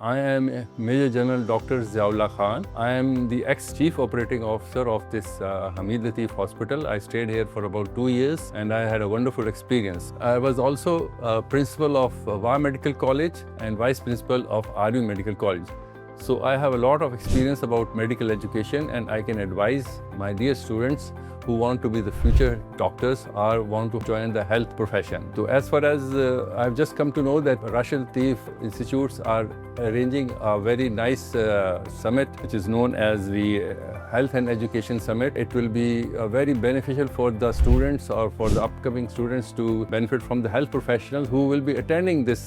I am Major General Dr. Zia Ullah Khan. I am the ex-Chief Operating Officer of this Ittefaq Hospital. I stayed here for about 2 years and I had a wonderful experience. I was also Principal of 𝐻 Medical College and Vice Principal of 𝐻 Medical College. So I have a lot of experience about medical education and I can advise my dear students who want to be the future doctors or want to join the health profession. So as far as I've just come to know that Rashid institutes are arranging a very nice summit which is known as the Health and Education Summit. It will be very beneficial for the students or for the upcoming students to benefit from the health professionals who will be attending this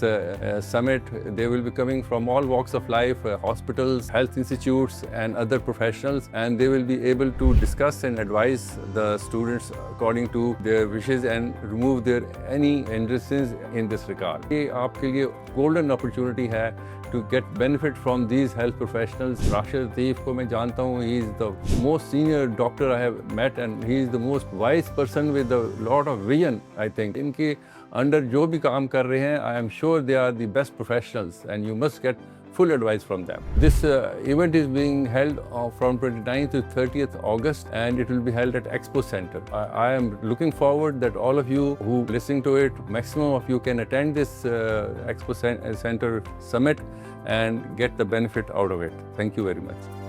summit. They will be coming from all walks of life, hospitals, health institutes and other professionals, and they will be able to discuss and advise the students according to their wishes and remove their any hindrances in this regard. ये आपके लिए golden opportunity है to get benefit from these health professionals. Rashid Latif को मैं जानता हूँ, he is the most senior doctor I have met and he is the most wise person with a lot of vision, I think. इनके under जो भी काम कर रहे हैं, I am sure they are the best professionals and you must get full advice from them. This event is being held from 29th to 30th August and it will be held at Expo Center. I am looking forward that all of you who listening to it, maximum of you can attend this Expo Center Summit and get the benefit out of it. Thank you very much.